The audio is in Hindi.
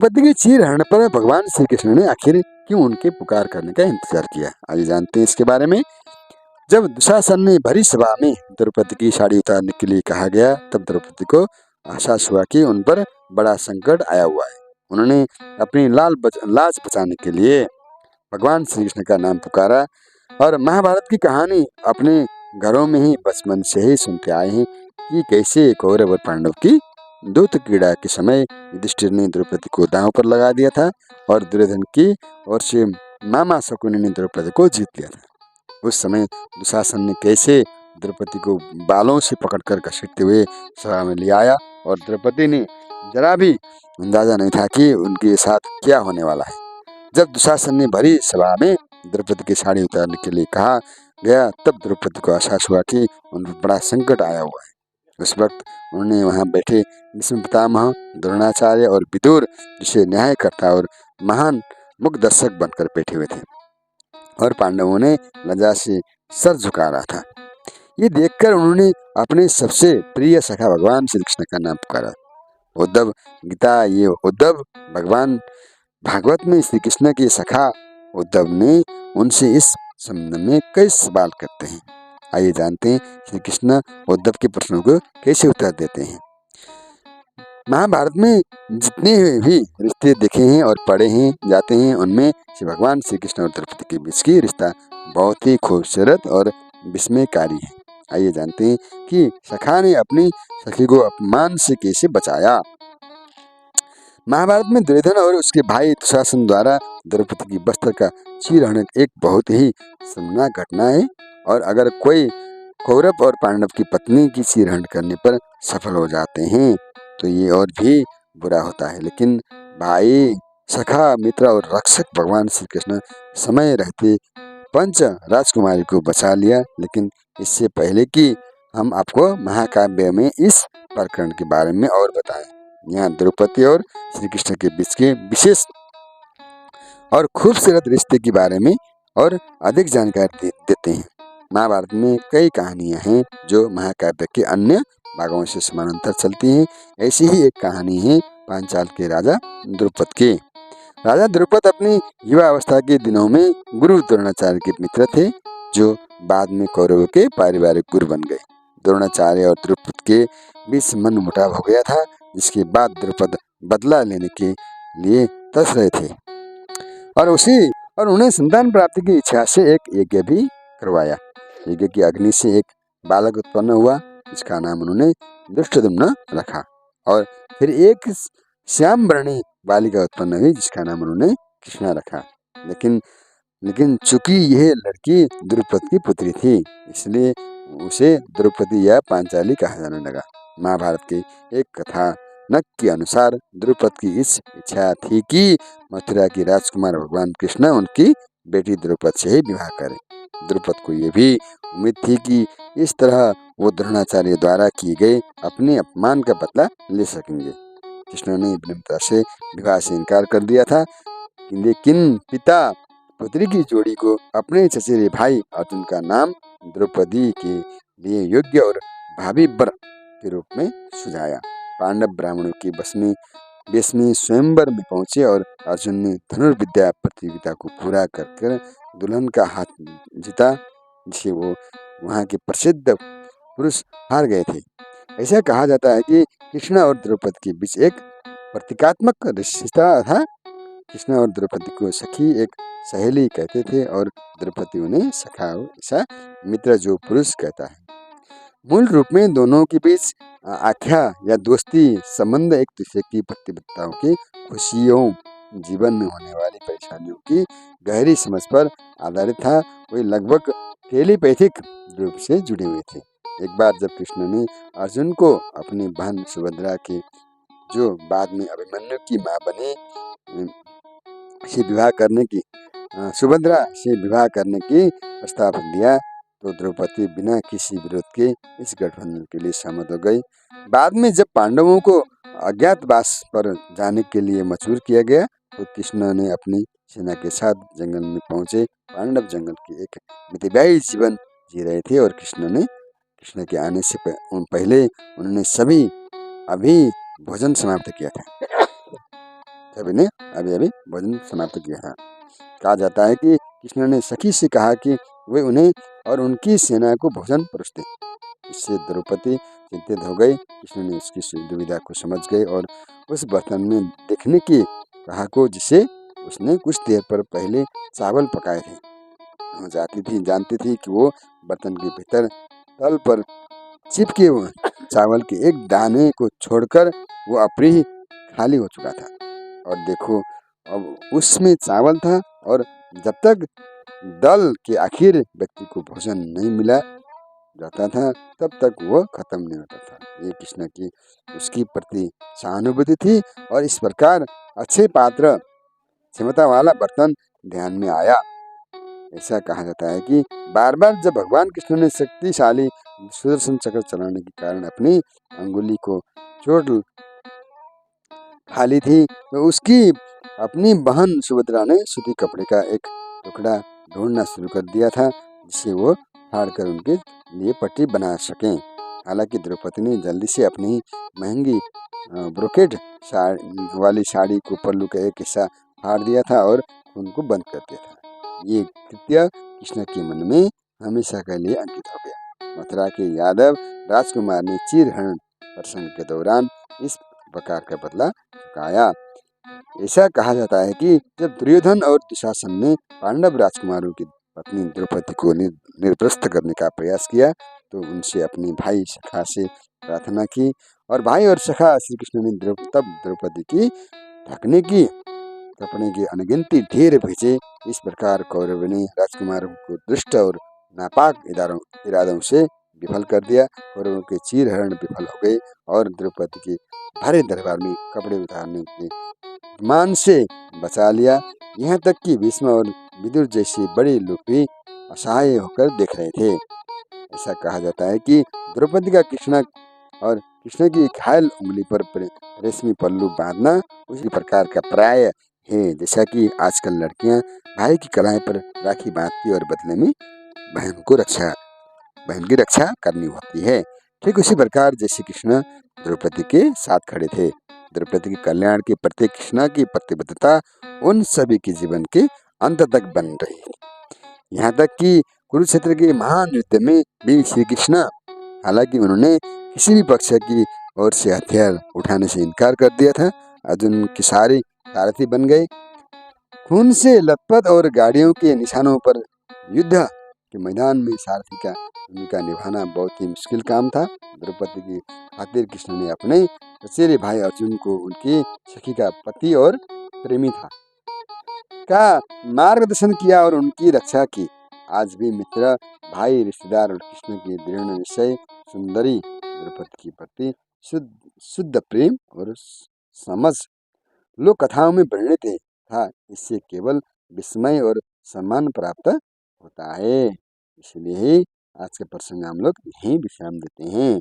द्रौपदी की चीर हरण पर भगवान श्री कृष्ण ने आखिर क्यों उनके पुकार करने का इंतजार किया, आइए जानते हैं इसके बारे में। जब दुशासन ने भरी सभा में द्रौपदी की साड़ी उतारने के लिए कहा गया, तब द्रौपदी को एहसास हुआ कि उन पर बड़ा संकट आया हुआ है। उन्होंने अपनी लाज बचाने के लिए भगवान श्री कृष्ण का नाम पुकारा और महाभारत की कहानी अपने घरों में ही बचपन से ही सुनते आए हैं कि कैसे कौरव और पांडव की दूत क्रीड़ा के समय युधिष्ठिर ने द्रौपदी को दांव पर लगा दिया था और दुर्योधन की ओर से मामा शकुनी ने द्रौपदी को जीत लिया था। उस समय दुशासन ने कैसे द्रौपदी को बालों से पकड़कर घसीटते हुए सभा में ले आया और द्रौपदी ने जरा भी अंदाजा नहीं था कि उनके साथ क्या होने वाला है। जब दुशासन ने भरी सभा में द्रौपदी की साड़ी उतारने के लिए कहा गया, तब द्रौपदी को एहसास हुआ कि उन पर बड़ा संकट आया हुआ है। उस वक्त उन्होंने वहां बैठे भीष्म पितामह, द्रोणाचार्य और विदुर जिसे न्यायकर्ता और महान मुखदर्शक बनकर बैठे हुए थे और पांडवों ने लज्जा से सर झुका रहा था। ये देखकर उन्होंने अपने सबसे प्रिय सखा भगवान श्री कृष्ण का नाम पुकारा। उद्धव गीता, ये उद्धव भगवान भागवत में श्री कृष्ण के सखा उद्धव ने उनसे इस संबंध में कई सवाल करते हैं। आइए जानते हैं श्री कृष्ण उद्धव के प्रश्नों को कैसे उत्तर देते हैं। महाभारत में जितने भी रिश्ते देखे हैं और पढ़े हैं जाते हैं, उनमें श्री भगवान श्री कृष्ण और द्रौपदी के बीच की रिश्ता बहुत ही खूबसूरत और विस्मयकारी है। आइए जानते हैं कि सखा ने अपनी सखी को अपमान से कैसे बचाया। महाभारत में दुर्योधन और उसके भाई दुशासन द्वारा द्रौपदी की वस्त्र का चीरहरण एक बहुत ही शर्मनाक घटना है और अगर कोई कौरव और पांडव की पत्नी की चीरहरण करने पर सफल हो जाते हैं तो ये और भी बुरा होता है। लेकिन भाई, सखा, मित्र और रक्षक भगवान श्री कृष्ण समय रहते पंच राजकुमारी को बचा लिया। लेकिन इससे पहले कि हम आपको महाकाव्य में इस प्रकरण के बारे में और बताएं, यहाँ द्रौपदी और श्री कृष्ण के बीच के विशेष और खूबसूरत रिश्ते के बारे में और अधिक जानकारी देते हैं। महाभारत में कई कहानियां हैं जो महाकाव्य के अन्य भागों से समानांतर चलती हैं। ऐसी ही एक कहानी है पांचाल के राजा द्रुपद की। राजा द्रुपद अपनी युवा अवस्था के दिनों में गुरु द्रोणाचार्य के मित्र थे, जो बाद में कौरवों के पारिवारिक गुरु बन गए। द्रोणाचार्य और द्रुपद के बीच मनमुटाव हो गया था, जिसके बाद द्रुपद बदला लेने के लिए तरस रहे थे और उन्हें संतान प्राप्ति की इच्छा से एक यज्ञ भी करवाया। यज्ञ की अग्नि से एक बालक उत्पन्न हुआ, जिसका नाम उन्होंने धृष्टद्युम्न रखा और फिर एक श्याम वर्णी बालिका उत्पन्न हुई, जिसका नाम उन्होंने कृष्णा रखा। लेकिन चूंकि यह लड़की द्रुपद की पुत्री थी, इसलिए उसे द्रौपदी या पांचाली कहा जाने लगा। महाभारत की एक कथानक के अनुसार द्रुपद की इस इच्छा थी कि मथुरा की राजकुमार भगवान कृष्ण उनकी बेटी द्रौपद से ही विवाह करें। द्रुपद को यह भी उम्मीद थी कि इस तरह वो द्रोणाचार्य द्वारा किए गए अपने अपमान का बदला ले सकेंगे। कृष्ण ने विनम्रता से विवाह से इनकार कर दिया था, लेकिन पिता पुत्री की जोड़ी को अपने चचेरे भाई अर्जुन का नाम द्रौपदी के लिए योग्य और भावी वर के रूप में सुझाया। पांडव ब्राह्मणों के बेस में स्वयंवर में पहुंचे और अर्जुन ने धनुर्विद्या प्रतियोगिता को पूरा कर दुल्हन का हाथ जीता, जिसे वो वहां के प्रसिद्ध पुरुष हार गए थे। ऐसा कहा जाता है कि कृष्ण और द्रौपदी के बीच एक प्रतीकात्मक रिश्ता था। कृष्ण और द्रौपदी को सखी एक सहेली कहते थे और द्रौपदी उन्हें सखा ऐसा मित्र जो पुरुष कहता है। मूल रूप में दोनों के बीच आख्या या दोस्ती संबंध एक दूसरे की प्रतिबद्धताओं की खुशियों, जीवन में होने वाली परेशानियों की गहरी समझ पर आधारित था। वे लगभग टेलीपैथिक रूप से जुड़े हुए थे। एक बार जब कृष्ण ने अर्जुन को अपनी बहन सुभद्रा के, जो बाद में अभिमन्यु की मां बने, सुभद्रा से विवाह करने की प्रस्ताव दिया, तो द्रौपदी बिना किसी विरोध के इस गठबंधन के लिए सहमत हो गई। बाद में जब पांडवों को अज्ञातवास पर जाने के लिए मजबूर किया गया, तो कृष्ण ने अपनी सेना के साथ जंगल में पहुंचे। पांडव जंगल के एक मितव्ययी जीवन जी रहे थे और कृष्ण के आने से पहले उन्होंने सभी अभी भोजन समाप्त किया था। जब इन्हें अभी अभी भोजन समाप्त किया था। कहा जाता है कि कृष्ण ने सखी से कहा कि वे उन्हें और उनकी सेना को भोजन परोस दें। इससे द्रौपदी चिंतित हो गई। कृष्ण ने उसकी दुविधा को समझ गए और उस बर्तन में देखने की कहा को जिसे उसने कुछ देर पर पहले चावल पकाए थे। वो जानती थी कि वो बर्तन के भीतर तल पर चिपके हुए चावल के एक दाने को छोड़कर वो अपनी ही खाली हो चुका था। और देखो अब उसमें चावल था और जब तक दल के आखिर व्यक्ति को भोजन नहीं मिला जाता था तब तक वो खत्म नहीं होता था। ये कृष्ण की उसकी प्रति सहानुभूति थी और इस प्रकार अच्छे पात्र क्षमता वाला बर्तन ध्यान में आया। ऐसा कहा जाता है कि बार बार जब भगवान कृष्ण ने शक्तिशाली सुदर्शन चक्र चलाने के कारण अपनी अंगुली को चोट खाली थी तो उसकी अपनी बहन सुभद्रा ने सूती कपड़े का एक टुकड़ा ढूंढना शुरू कर दिया था जिसे वो फाड़कर उनके लिए पट्टी बना सकें। हालांकि द्रौपदी ने जल्दी से अपनी महंगी ब्रोकेड वाली साड़ी को पल्लू का एक हिस्सा फाड़ दिया था और खून को बंद कर दिया था। ये कृत्य कृष्ण के मन में हमेशा के लिए अंकित हो गया। मथुरा के यादव राजकुमार ने चीरहरण प्रसंग के दौरान इस प्रकार का बदला चुकाया। ऐसा कहा जाता है कि जब दुर्योधन और दुशासन ने पांडव राजकुमारों की पत्नी द्रौपदी को निर्वस्त्र करने का प्रयास किया तो उनसे अपने भाई सखा से प्रार्थना की और भाई और सखा श्री कृष्ण ने तब द्रौपदी की ढकने की कपड़े के अनगिनती ढेर भेजे। इस प्रकार कौरव ने राजकुमारों को दुष्ट और नापाक इरादों से विफल कर दिया। कौरवों के चीरहरण विफल हो गए और द्रौपदी के भरे दरबार में कपड़े उतारने के मान से बचा लिया। यहाँ तक कि भीष्म और विदुर जैसे बड़े लोग भी असहाय होकर देख रहे थे। ऐसा कहा जाता है कि द्रौपदी का कृष्ण की घायल उंगली पर रेशमी पल्लू बांधना उसी प्रकार का प्राय है जैसा कि आजकल लड़कियां भाई की कलाई पर राखी बांधती और बदले में बहन की रक्षा करनी होती है। ठीक उसी प्रकार जैसे कृष्ण द्रौपदी के साथ खड़े थे। द्रौपदी के कल्याण के प्रति कृष्ण की प्रतिबद्धता उन सभी के जीवन के अंत तक बन रही। यहाँ तक कि कुरुक्षेत्र के महान युद्ध में भी श्री कृष्ण हालांकि उन्होंने किसी भी पक्ष की ओर से हथियार उठाने से इनकार कर दिया था। अर्जुन की सारथी बन गए। खून से लथपथ और गाड़ियों के निशानों पर युद्ध के मैदान में सारथी का भूमिका निभाना बहुत ही मुश्किल काम था। द्रौपदी की खातिर कृष्ण ने अपने चचेरे भाई अर्जुन को उनकी सखी का पति और प्रेमी था का मार्गदर्शन किया और उनकी रक्षा की। आज भी मित्र, भाई, रिश्तेदार और कृष्ण की दृढ़ निश्चय सुंदरी द्रौपदी के प्रति शुद्ध प्रेम और समझ लोक कथाओं में वर्णित था। इससे केवल विस्मय और सम्मान प्राप्त होता है। इसलिए आज के प्रसंग हम लोग यहीं विश्राम देते हैं।